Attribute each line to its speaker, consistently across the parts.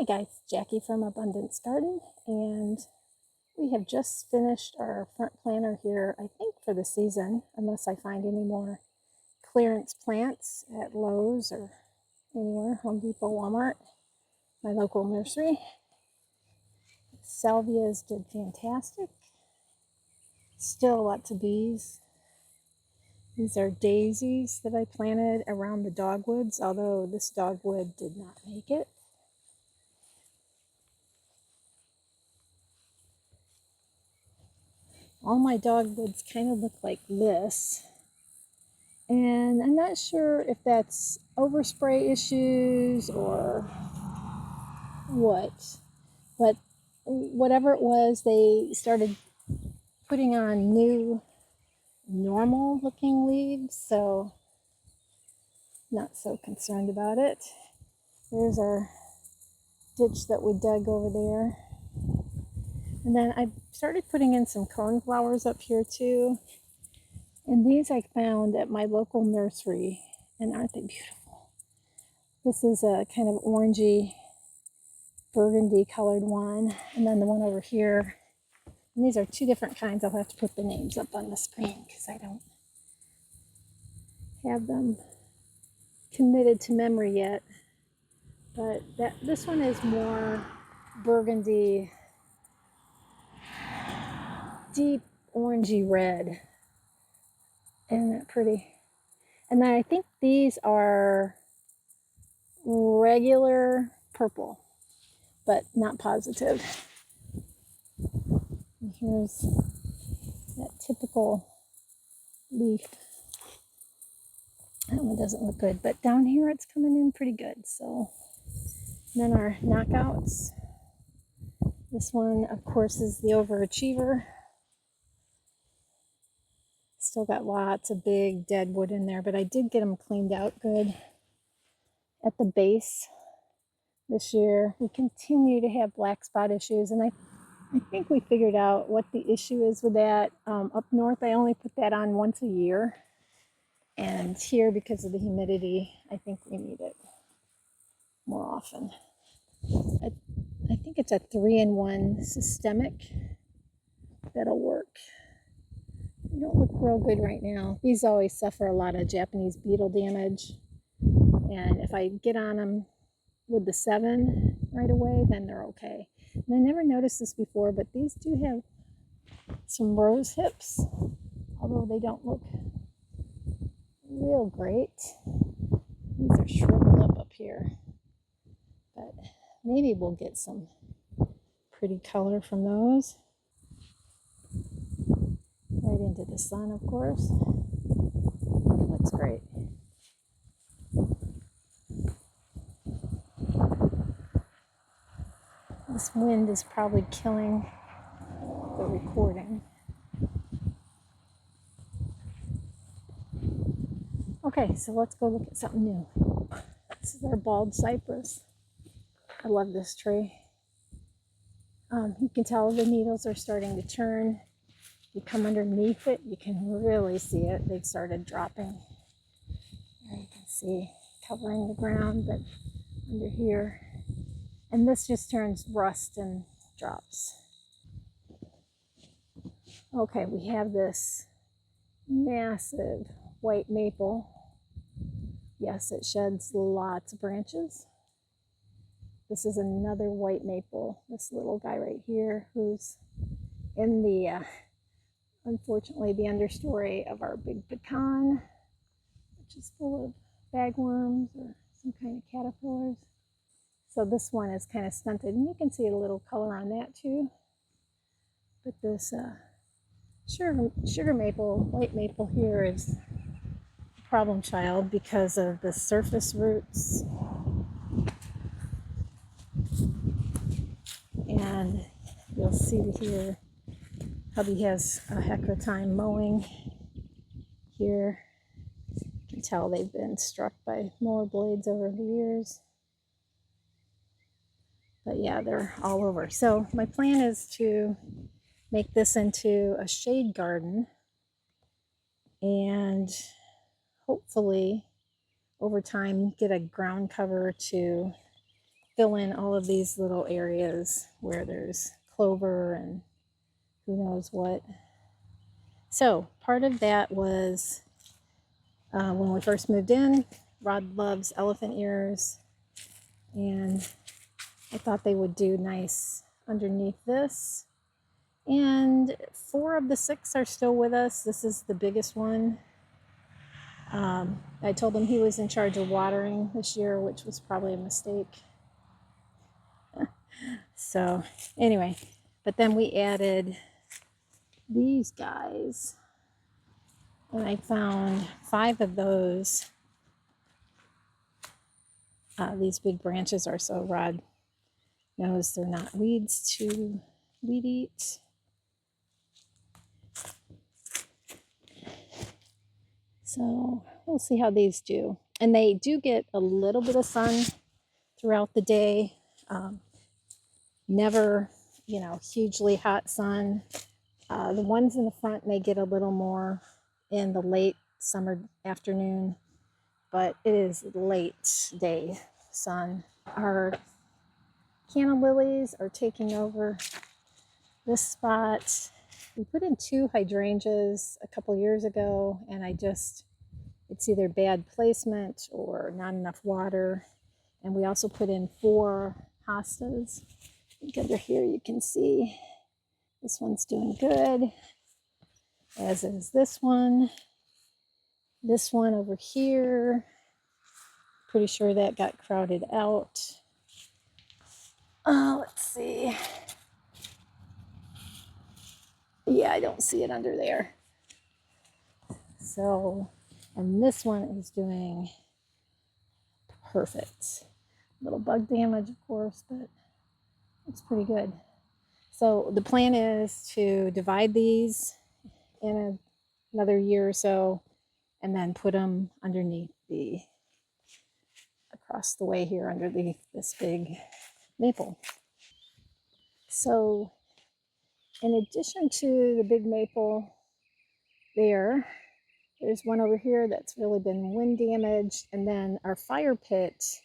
Speaker 1: Hey guys, Jackie from Abundance Garden, and we have just finished our front planter here, I think for the season, unless I find any more clearance plants at Lowe's or anywhere, Home Depot, Walmart, my local nursery. Salvias did fantastic. Still lots of bees. These are daisies that I planted around the dogwoods, although this dogwood did not make it. All my dogwoods kind of look like this. And I'm not sure if that's overspray issues or what, but whatever it was, they started putting on new normal looking leaves, so not so concerned about it. There's our ditch that we dug over there. And then I started putting in some coneflowers up here too. And these I found at my local nursery, and aren't they beautiful? This is a kind of orangey, burgundy colored one, and then the one over here. And these are two different kinds. I'll have to put the names up on the screen because I don't have them committed to memory yet. But this one is more burgundy, deep orangey red. Isn't that pretty? And then I think these are regular purple, but not positive. And here's that typical leaf. That one doesn't look good, but down here it's coming in pretty good. So then our knockouts. This one, of course, is the overachiever. Still got lots of big dead wood in there, but I did get them cleaned out good at the base this year. We continue to have black spot issues, and I think we figured out what the issue is with that. Up north, I only put that on once a year, and here, because of the humidity, I think we need it more often. I think it's a 3-in-1 systemic that'll work. They don't look real good right now. These always suffer a lot of Japanese beetle damage, and if I get on them with the 7 right away, then they're okay. And I never noticed this before, but these do have some rose hips, although they don't look real great. These are shriveled up here, but maybe we'll get some pretty color from those. Right into the sun, of course. Looks great. This wind is probably killing the recording. Okay, so let's go look at something new. This is our bald cypress. I love this tree. You can tell the needles are starting to turn. You come underneath it, you can really see it. They've started dropping. There you can see covering the ground, but under here. And this just turns rust and drops. Okay, we have this massive white maple. Yes, it sheds lots of branches. This is another white maple, this little guy right here, who's in the, unfortunately, the understory of our big pecan, which is full of bagworms or some kind of caterpillars. So this one is kind of stunted, and you can see a little color on that too. But this sugar maple, white maple here is a problem child because of the surface roots. And you'll see here, hubby has a heck of a time mowing here. You can tell they've been struck by mower blades over the years. But yeah, they're all over. So my plan is to make this into a shade garden and hopefully over time get a ground cover to fill in all of these little areas where there's clover and who knows what. So part of that was when we first moved in, Rod loves elephant ears, and I thought they would do nice underneath this. And 4 of the 6 are still with us. This is the biggest one. I told him he was in charge of watering this year, which was probably a mistake. So anyway, but then we added these guys, and I found 5 of those. These big branches are so Rod knows they're not weeds to weed eat. So we'll see how these do. And they do get a little bit of sun throughout the day. Never, hugely hot sun. The ones in the front may get a little more in the late summer afternoon, but it is late day sun. Our canna lilies are taking over this spot. We put in 2 hydrangeas a couple years ago, and it's either bad placement or not enough water. And we also put in 4 hostas. I think under here you can see this one's doing good, as is this one. This one over here, pretty sure that got crowded out. Let's see. Yeah, I don't see it under there. So, and this one is doing perfect. Little bug damage, of course, but it's pretty good. So the plan is to divide these in another year or so, and then put them underneath across the way here underneath this big maple. So in addition to the big maple there's one over here that's really been wind damaged, and then our fire pit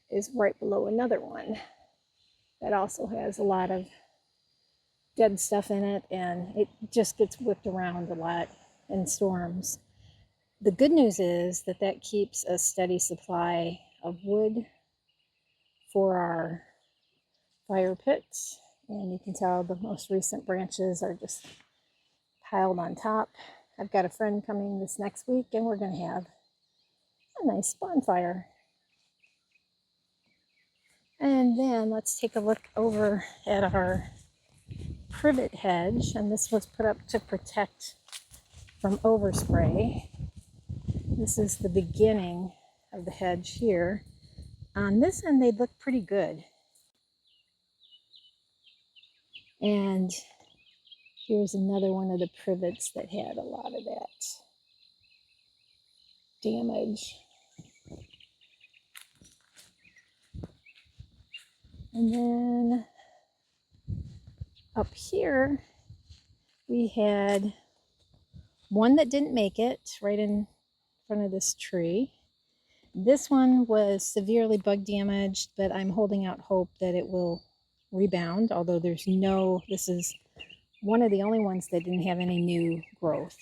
Speaker 1: is right below another one that also has a lot of dead stuff in it, and it just gets whipped around a lot in storms. The good news is that keeps a steady supply of wood for our fire pit, and you can tell the most recent branches are just piled on top. I've got a friend coming this next week, and we're going to have a nice bonfire. And then let's take a look over at our privet hedge, and this was put up to protect from overspray. This is the beginning of the hedge here. On this end, they look pretty good. And here's another one of the privets that had a lot of that damage. And then up here, we had one that didn't make it right in front of this tree. This one was severely bug damaged, but I'm holding out hope that it will rebound, although this is one of the only ones that didn't have any new growth.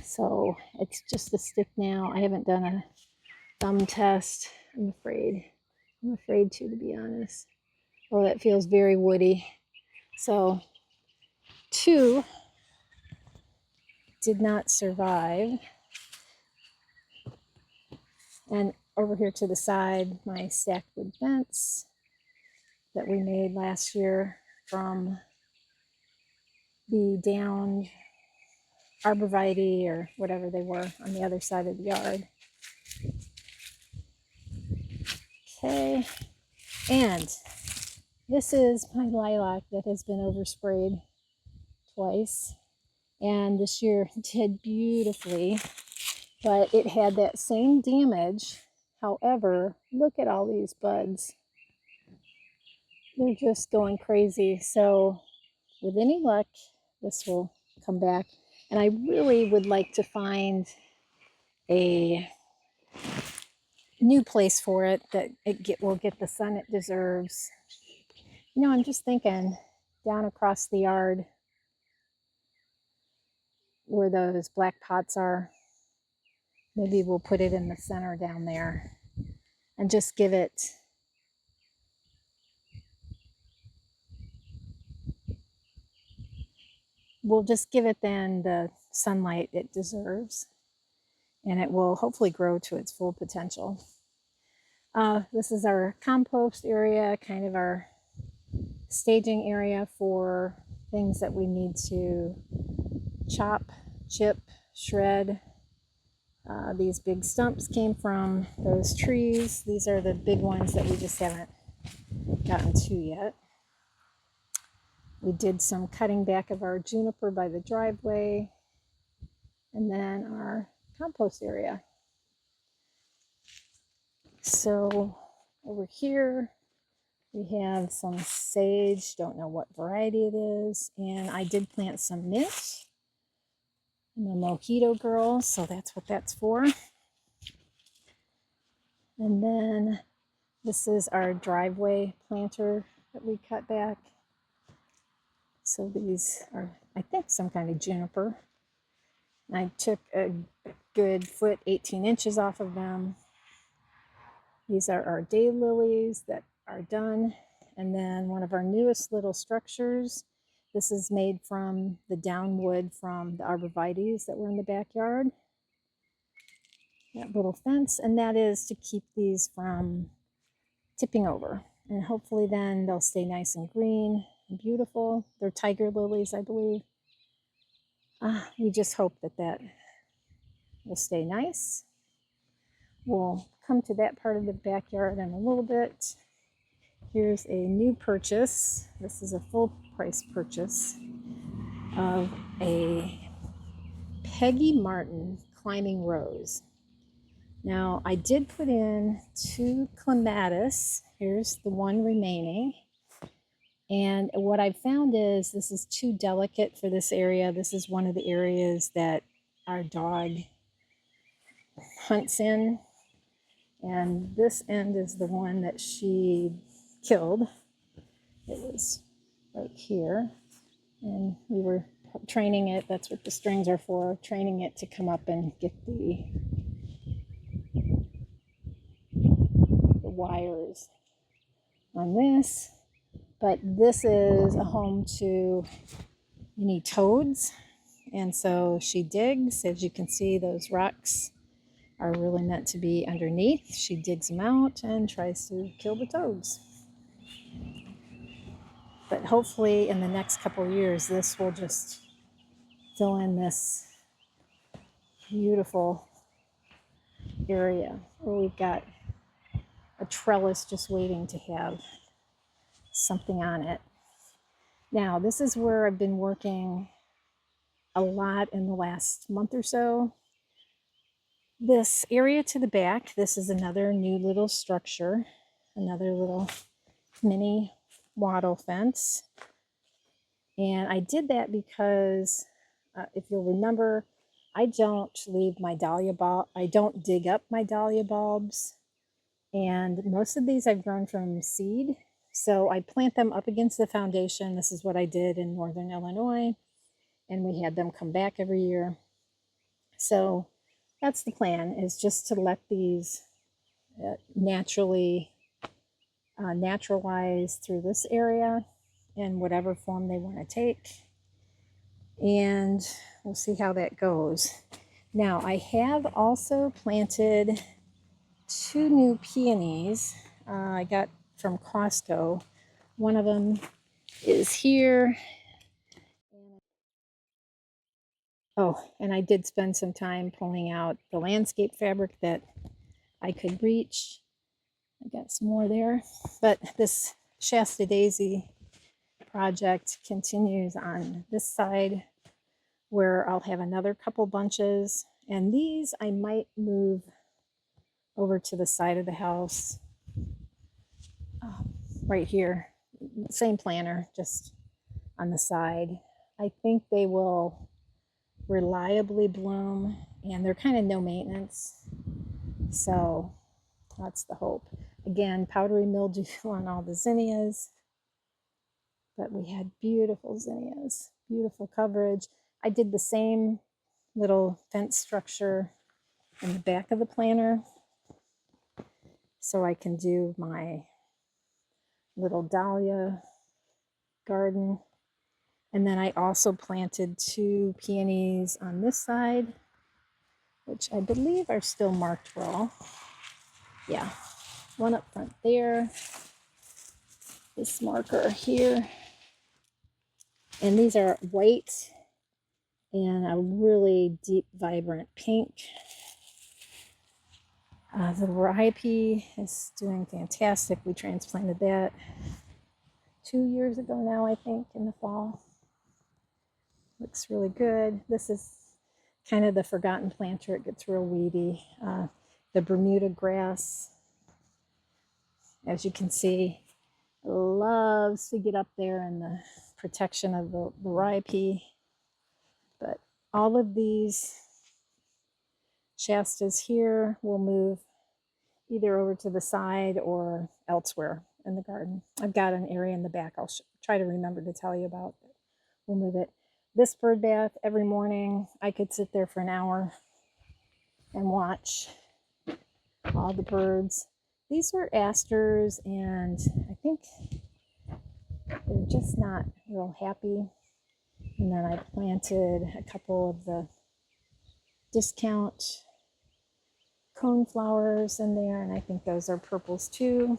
Speaker 1: So it's just a stick now. I haven't done a thumb test. I'm afraid to be honest. Oh, that feels very woody. So 2 did not survive. And over here to the side, my stacked wood fence that we made last year from the downed arborvitae or whatever they were on the other side of the yard. Okay, and this is my lilac that has been oversprayed twice, and this year did beautifully, but it had that same damage. However, look at all these buds. They're just going crazy. So with any luck, this will come back. And I really would like to find a new place for it, that will get the sun it deserves. You know, I'm just thinking down across the yard where those black pots are, maybe we'll put it in the center down there and just give it we'll just give it then the sunlight it deserves, and it will hopefully grow to its full potential. This is our compost area, kind of our staging area for things that we need to chop, chip, shred. These big stumps came from those trees. These are the big ones that we just haven't gotten to yet. We did some cutting back of our juniper by the driveway, and then our compost area. So over here we have some sage, don't know what variety it is, and I did plant some mint. I'm a mojito girl, so that's what that's for. And then this is our driveway planter that we cut back. So these are, I think, some kind of juniper. I took a good foot, 18 inches off of them. These are our daylilies that are done. And then one of our newest little structures. This is made from the downwood from the arborvitaes that were in the backyard. That little fence, and that is to keep these from tipping over. And hopefully then they'll stay nice and green and beautiful. They're tiger lilies, I believe. We just hope that that will stay nice. We'll come to that part of the backyard in a little bit. Here's a new purchase. This is a full price purchase of a Peggy Martin climbing rose. Now I did put in 2 clematis. Here's the one remaining. And what I've found is this is too delicate for this area. This is one of the areas that our dog hunts in. And this end is the one that she killed. It was right here. And we were training it, that's what the strings are for, training it to come up and get the wires on this. But this is a home to many toads, and so she digs. As you can see, those rocks are really meant to be underneath. She digs them out and tries to kill the toads. But hopefully in the next couple of years, this will just fill in this beautiful area where we've got a trellis just waiting to have something on it. Now, this is where I've been working a lot in the last month or so. This area to the back, this is another new little structure, another little mini wattle fence. And I did that because, if you'll remember, I don't leave my dahlia bulb, I don't dig up my dahlia bulbs. And most of these I've grown from seed. So I plant them up against the foundation. This is what I did in Northern Illinois. And we had them come back every year. So that's the plan, is just to let these naturalize through this area in whatever form they want to take. And we'll see how that goes. Now, I have also planted 2 new peonies I got from Costco. One of them is here. Oh, and I did spend some time pulling out the landscape fabric that I could reach. I got some more there. But this Shasta Daisy project continues on this side, where I'll have another couple bunches. And these I might move over to the side of the house, right here. Same planter, just on the side. I think they will reliably bloom, and they're kind of no maintenance. So That's the hope. Again, powdery mildew on all the zinnias, but we had beautiful zinnias, beautiful coverage. I did the same little fence structure in the back of the planter so I can do my little dahlia garden. And then I also planted 2 peonies on this side, which I believe are still marked well. Yeah, one up front there, this marker here. And these are white and a really deep, vibrant pink. The rye is doing fantastic. We transplanted that 2 years ago now, I think, in the fall. Looks really good. This is kind of the forgotten planter. It gets real weedy. The Bermuda grass, as you can see, loves to get up there in the protection of the rye pea. But all of these Shastas here will move either over to the side or elsewhere in the garden. I've got an area in the back I'll try to remember to tell you about. We'll move it. This bird bath every morning, I could sit there for an hour and watch all the birds. These were asters, and I think they're just not real happy. And then I planted a couple of the discount cone flowers in there, and I think those are purples too.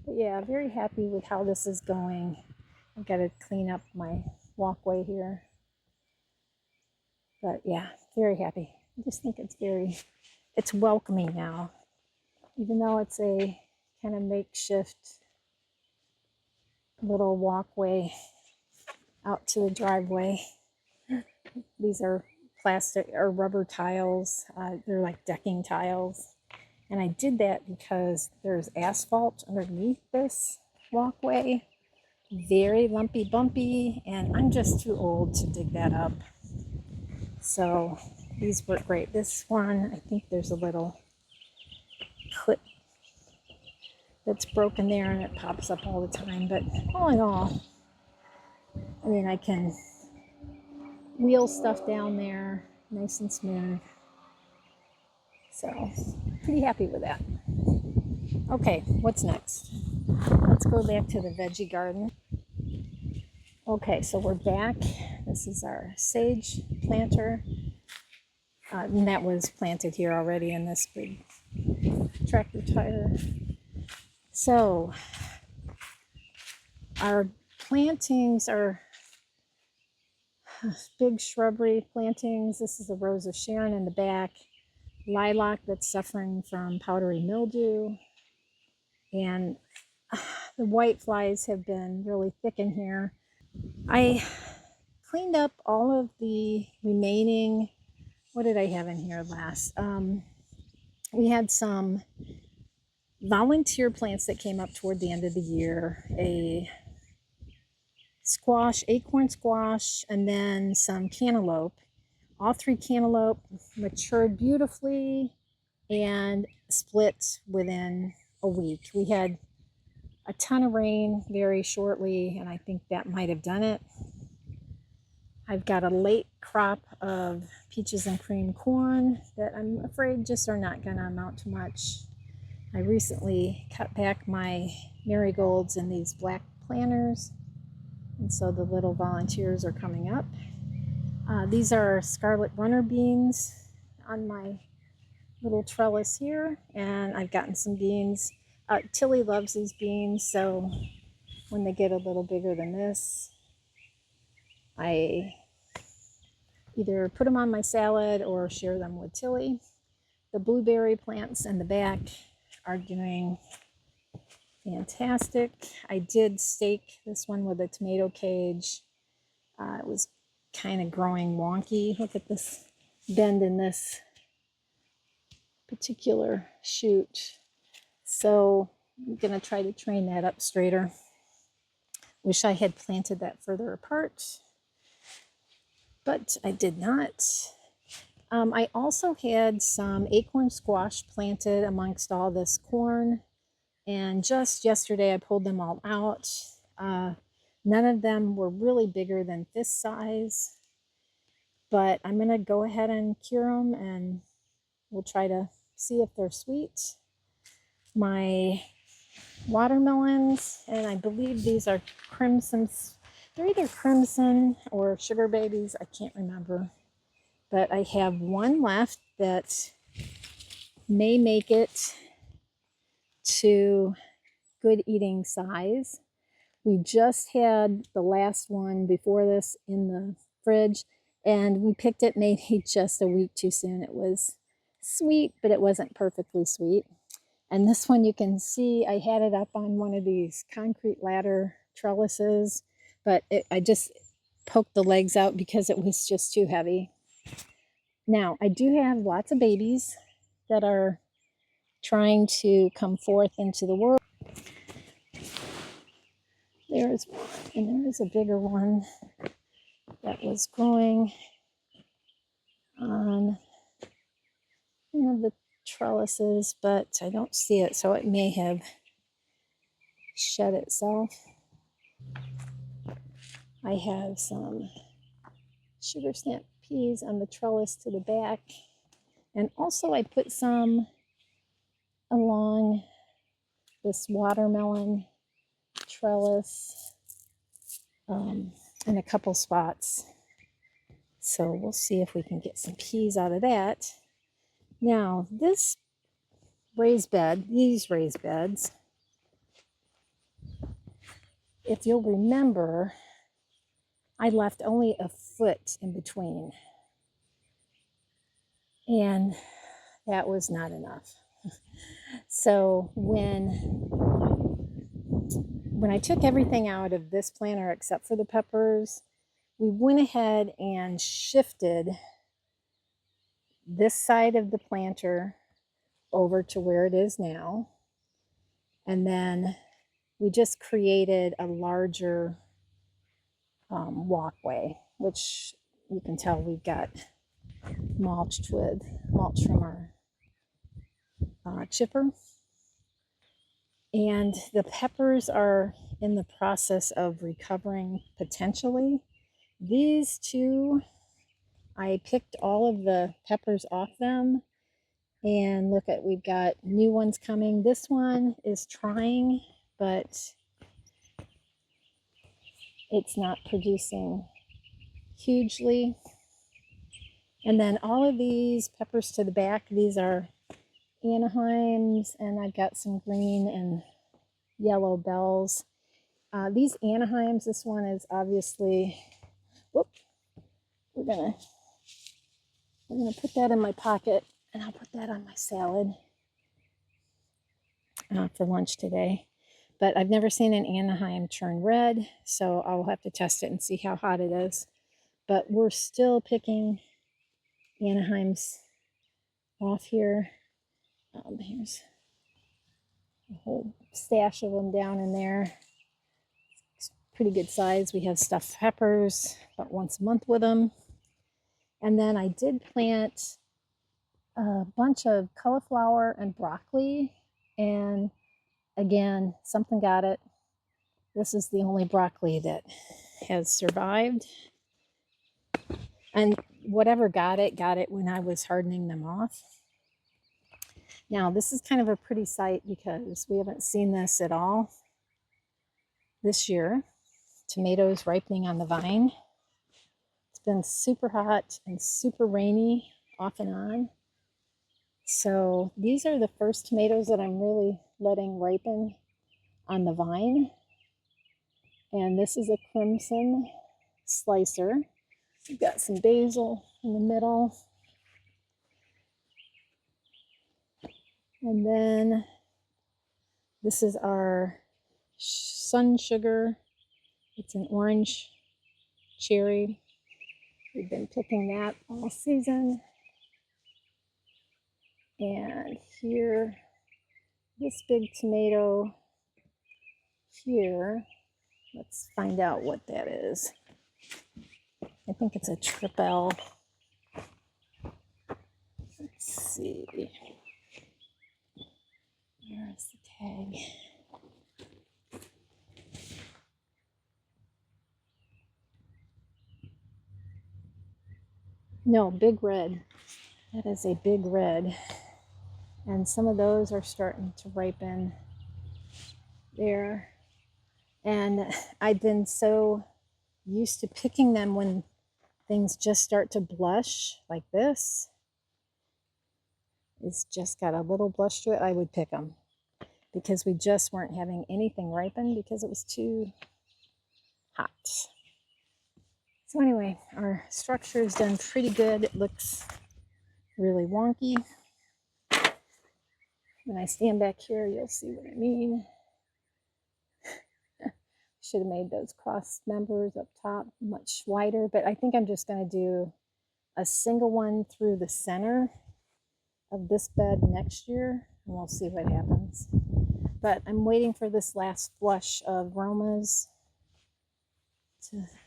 Speaker 1: But yeah, very happy with how this is going. I've got to clean up my walkway here. But yeah, very happy. I just think it's welcoming now. Even though it's a kind of makeshift little walkway out to the driveway. These are plastic or rubber tiles. They're like decking tiles. And I did that because there's asphalt underneath this walkway. Very lumpy, bumpy, and I'm just too old to dig that up. So these work great. This one, I think there's a little clip that's broken there and it pops up all the time. But all in all, I mean, I can wheel stuff down there nice and smooth. So pretty happy with that. Okay, what's next? Let's go back to the veggie garden. Okay, so we're back. This is our sage planter. And that was planted here already in this big tractor tire. So our plantings are big shrubbery plantings. This is a Rose of Sharon in the back. Lilac that's suffering from powdery mildew. And the white flies have been really thick in here. I cleaned up all of the remaining, what did I have in here last? We had some volunteer plants that came up toward the end of the year, a squash, acorn squash, and then some cantaloupe. All 3 cantaloupe matured beautifully and split within a week. We had a ton of rain very shortly, and I think that might have done it. I've got a late crop of peaches and cream corn that I'm afraid just are not going to amount to much. I recently cut back my marigolds in these black planters, and so the little volunteers are coming up. These are scarlet runner beans on my little trellis here, and I've gotten some beans. Tilly loves these beans, so when they get a little bigger than this, I either put them on my salad or share them with Tilly. The blueberry plants in the back are doing fantastic. I did stake this one with a tomato cage. It was kind of growing wonky. Look at this bend in this particular shoot. So I'm going to try to train that up straighter. Wish I had planted that further apart, but I did not. I also had some acorn squash planted amongst all this corn, and just yesterday I pulled them all out. None of them were really bigger than this size, but I'm going to go ahead and cure them, and we'll try to see if they're sweet. My watermelons, and I believe these are crimsons. They're either crimson or sugar babies. I can't remember. But I have one left that may make it to good eating size. We just had the last one before this in the fridge, and we picked it maybe just a week too soon. It was sweet, but it wasn't perfectly sweet. And this one, you can see I had it up on one of these concrete ladder trellises, but I just poked the legs out because it was just too heavy. Now, I do have lots of babies that are trying to come forth into the world. There's one, and there's a bigger one that was growing on one of the trellises, but I don't see it, so it may have shed itself. I have some sugar snap peas on the trellis to the back, and also I put some along this watermelon trellis in a couple spots. So we'll see if we can get some peas out of that. Now, this raised bed, these raised beds, if you'll remember, I left only a foot in between, and that was not enough. So when I took everything out of this planter except for the peppers, we went ahead and shifted this side of the planter over to where it is now. And then we just created a larger walkway, which you can tell we've got mulched with mulch from our chipper. And the peppers are in the process of recovering potentially. These two, I picked all of the peppers off them, and look at, we've got new ones coming. This one is trying, but it's not producing hugely. And then all of these peppers to the back, these are Anaheims, and I've got some green and yellow bells. These Anaheims, this one is obviously, whoop, we're gonna put that in my pocket, and I'll put that on my salad for lunch today. But I've never seen an Anaheim turn red, so I'll have to test it and see how hot it is. But we're still picking Anaheims off here. Here's a whole stash of them down in there. It's pretty good size. We have stuffed peppers about once a month with them. And then I did plant a bunch of cauliflower and broccoli, and again, something got it. This is the only broccoli that has survived. And whatever got it when I was hardening them off. Now, this is kind of a pretty sight because we haven't seen this at all this year. Tomatoes ripening on the vine. It's been super hot and super rainy off and on. So these are the first tomatoes that I'm really letting ripen on the vine. And this is a crimson slicer. We've got some basil in the middle. And then this is our sun sugar. It's an orange cherry. We've been picking that all season. And here, this big tomato here, let's find out what that is. I think it's a triple. see. Where's the tag? No, big red. That is a big red. And some of those are starting to ripen there. And I've been so used to picking them when things just start to blush like this. It's just got a little blush to it. I would pick them because we just weren't having anything ripen because it was too hot. So anyway, our structure is done pretty good. It looks really wonky. When I stand back here, you'll see what I mean. Should have made those cross members up top much wider, but I think I'm just going to do a single one through the center of this bed next year, and we'll see what happens. But I'm waiting for this last flush of Romas.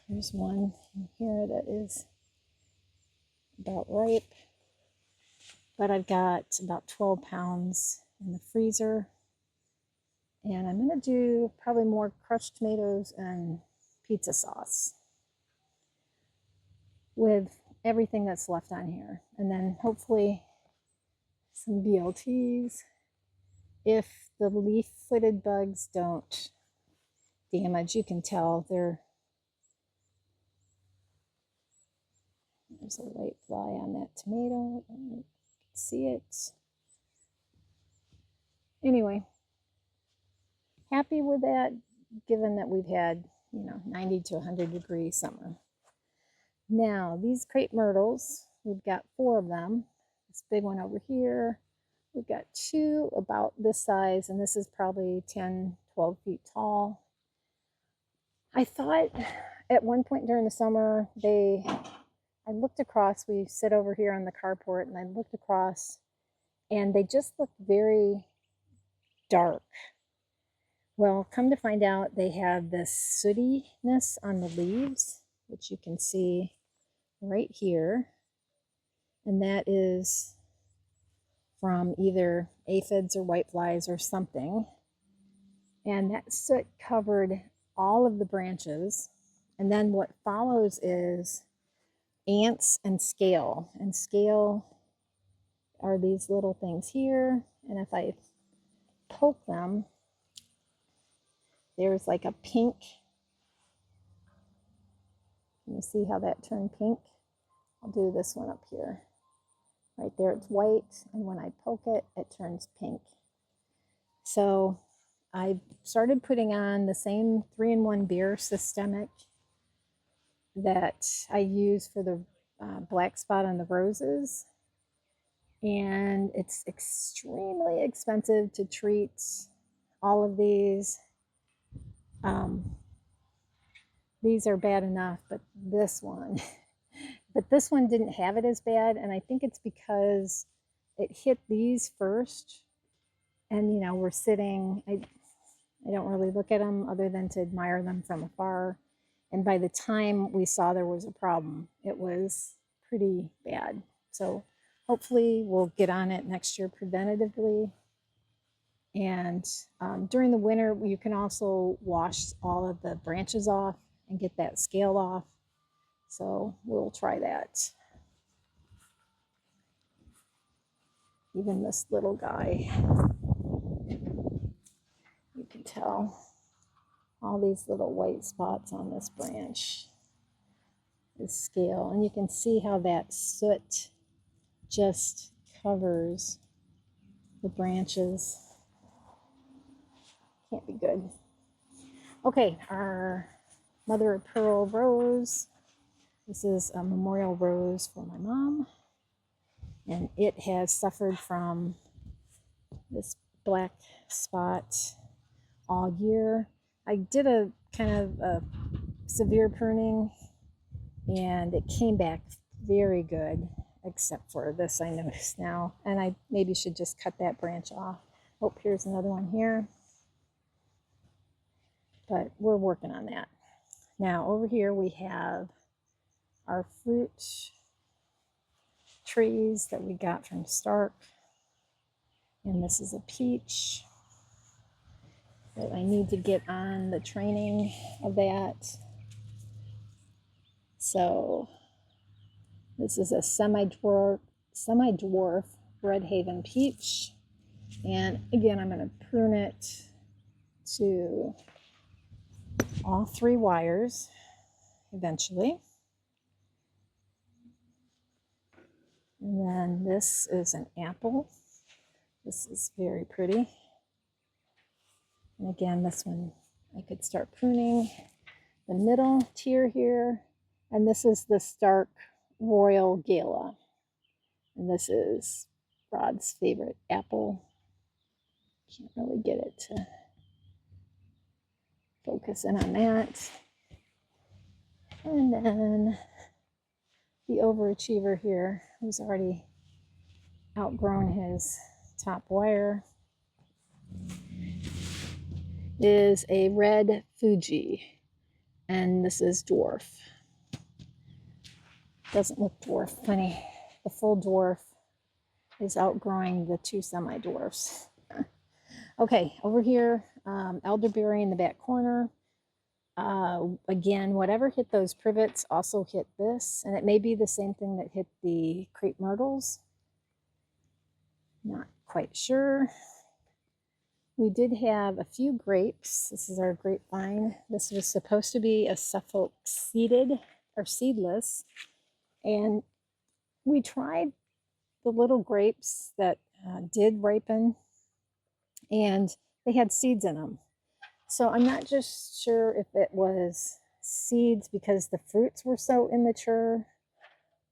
Speaker 1: Here's one in here that is about ripe, but I've got about 12 pounds in the freezer, and I'm going to do probably more crushed tomatoes and pizza sauce with everything that's left on here, and then hopefully some BLTs if the leaf-footed bugs don't damage. You can tell there's a white fly on that tomato. You can see it. Anyway, happy with that, given that we've had, 90 to 100 degree summer. Now, these crepe myrtles, we've got 4 of them. This big one over here. We've got 2 about this size, and this is probably 10, 12 feet tall. I thought at one point during the summer, I looked across, we sit over here on the carport, and I looked across, and they just looked very dark. Well, come to find out, they have this sootiness on the leaves, which you can see right here, and that is from either aphids or whiteflies or something. And that soot covered all of the branches. And then what follows is ants and scale. And scale are these little things here. And if I poke them, there's like a pink. Can you see how that turned pink? I'll do this one up here. Right there it's white, and when I poke it, it turns pink. So I started putting on the same 3-in-1 beer systemic that I use for the black spot on the roses. And it's extremely expensive to treat all of these. These are bad enough, but this one didn't have it as bad, and I think it's because it hit these first, and we're sitting, I don't really look at them other than to admire them from afar, and by the time we saw there was a problem, it was pretty bad. So hopefully we'll get on it next year preventatively. And during the winter, you can also wash all of the branches off and get that scale off. So we'll try that. Even this little guy, you can tell all these little white spots on this branch is scale. And you can see how that soot just covers the branches. Can't be good. Okay, our mother of pearl rose. This is a memorial rose for my mom, and it has suffered from this black spot all year. I did a kind of a severe pruning, and it came back very good, except for this I noticed now, and I maybe should just cut that branch off. Oh, here's another one here, but we're working on that. Now over here we have our fruit trees that we got from Stark. And this is a peach that I need to get on the training of that. So this is a semi-dwarf Redhaven peach. And again, I'm going to prune it to all 3 wires eventually. And then this is an apple. This is very pretty. And again, this one I could start pruning. The middle tier here, and this is the Stark Royal Gala. And this is Rod's favorite apple. Can't really get it to focus in on that. And then the overachiever here, who's already outgrown his top wire, is a red Fuji, and this is dwarf. Doesn't look dwarf funny. The full dwarf is outgrowing the 2 semi-dwarfs. Okay, over here, elderberry in the back corner. Again, whatever hit those privets also hit this, and it may be the same thing that hit the crepe myrtles. Not quite sure. We did have a few grapes. This is our grapevine. This was supposed to be a Suffolk seeded or seedless, and we tried the little grapes that did ripen, and they had seeds in them. So I'm not just sure if it was seeds because the fruits were so immature,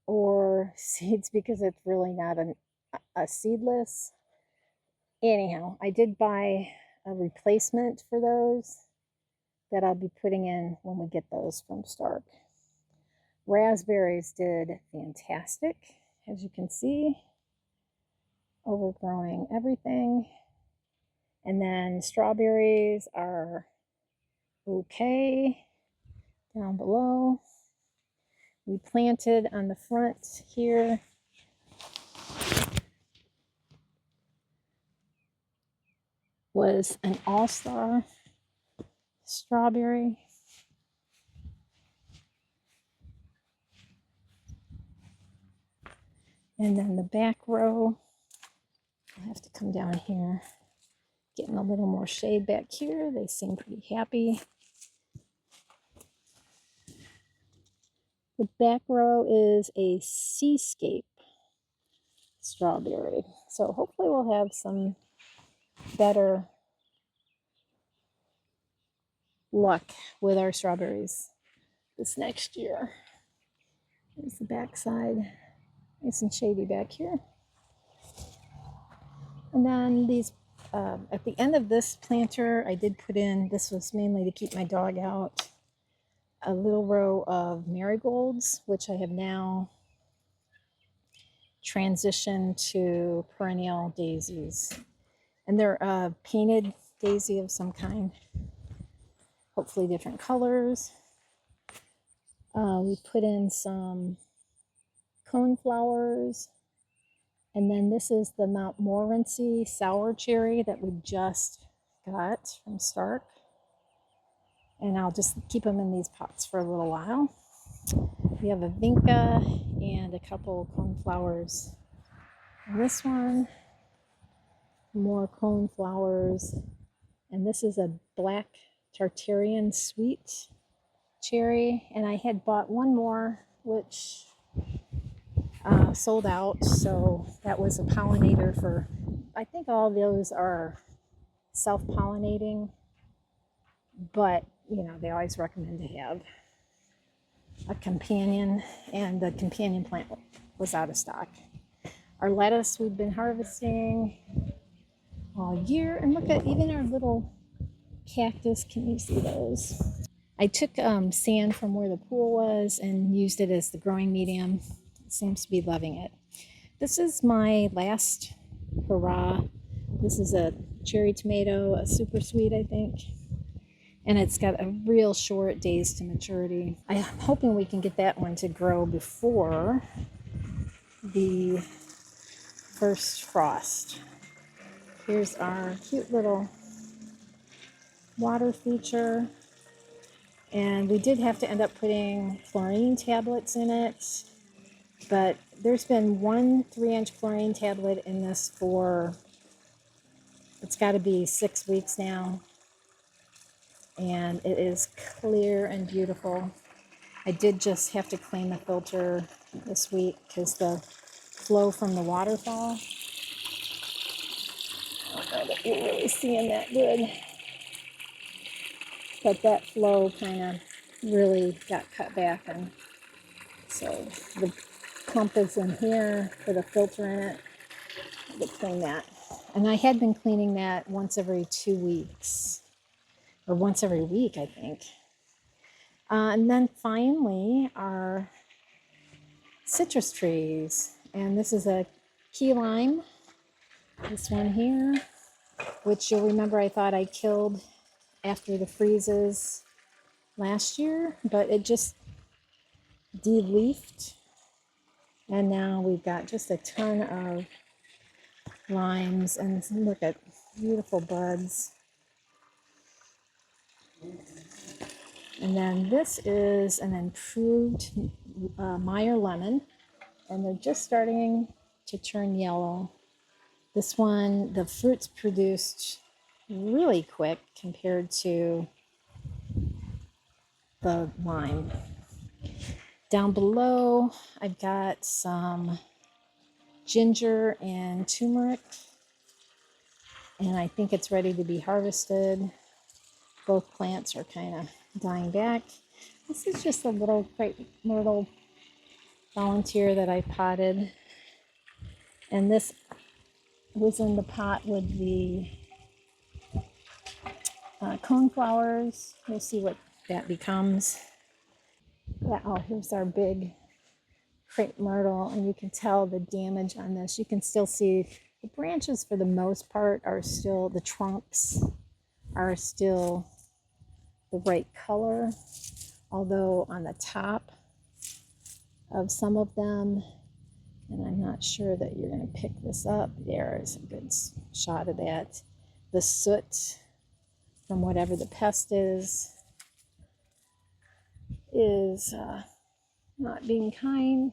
Speaker 1: or seeds because it's really not a seedless. Anyhow, I did buy a replacement for those that I'll be putting in when we get those from Stark. Raspberries did fantastic, as you can see, overgrowing everything. And then strawberries are okay down below. We planted on the front here was an all-star strawberry. And then the back row, I have to come down here, getting a little more shade back here. They seem pretty happy. The back row is a seascape strawberry. So hopefully we'll have some better luck with our strawberries this next year. There's the back side. Nice and shady back here. And then these, at the end of this planter, I did put in, this was mainly to keep my dog out, a little row of marigolds, which I have now transitioned to perennial daisies. And they're a painted daisy of some kind, hopefully different colors. We put in some cone flowers. And then this is the Montmorency sour cherry that we just got from Stark. And I'll just keep them in these pots for a little while. We have a vinca and a couple cone flowers. And this one, more cone flowers. And this is a black Tartarian sweet cherry. And I had bought one more, which sold out. So that was a pollinator for, I think all those are self-pollinating. But, you know, they always recommend to have a companion, and the companion plant was out of stock. Our lettuce we've been harvesting all year, and look at even our little cactus. Can you see those? I took sand from where the pool was and used it as the growing medium. It seems to be loving it. This is my last hurrah. This is a cherry tomato, a super sweet, I think. And it's got a real short days to maturity. I'm hoping we can get that one to grow before the first frost. Here's our cute little water feature. And we did have to end up putting chlorine tablets in it, but there's been one 3-inch chlorine tablet in this for, it's got to be 6 weeks now, and it is clear and beautiful. I did just have to clean the filter this week because the flow from the waterfall, I don't know that you're really seeing that good, but that flow kind of really got cut back, and so the pump is in here for the filter in it. I had to clean that. And I had been cleaning that once every 2 weeks, or once every week, I think. And then finally, our citrus trees. And this is a key lime, this one here, which you'll remember I thought I killed after the freezes last year, but it just de-leafed. And now we've got just a ton of limes, and look at beautiful buds. And then this is an improved Meyer lemon, and they're just starting to turn yellow. This one, the fruit's produced really quick compared to the lime. Down below, I've got some ginger and turmeric, and I think it's ready to be harvested. Both plants are kind of dying back. This is just a little crepe myrtle volunteer that I potted, and this was in the pot with the coneflowers. We'll see what that becomes. Yeah, oh, here's our big crepe myrtle, and you can tell the damage on this. You can still see the branches for the most part are still, the trunks are still the right color, although on the top of some of them, and I'm not sure that you're going to pick this up, there is a good shot of that. The soot from whatever the pest is not being kind,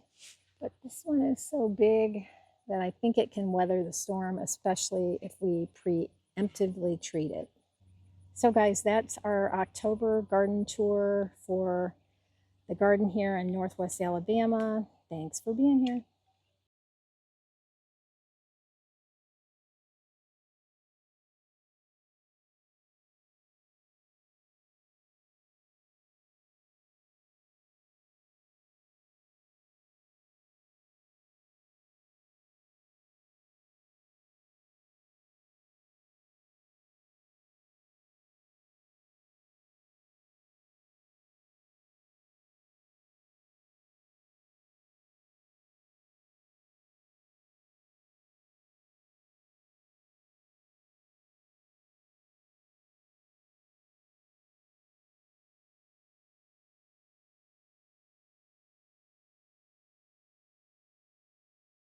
Speaker 1: but this one is so big that I think it can weather the storm, especially if we preemptively treat it. So guys, that's our October garden tour for the garden here in Northwest Alabama. Thanks for being here.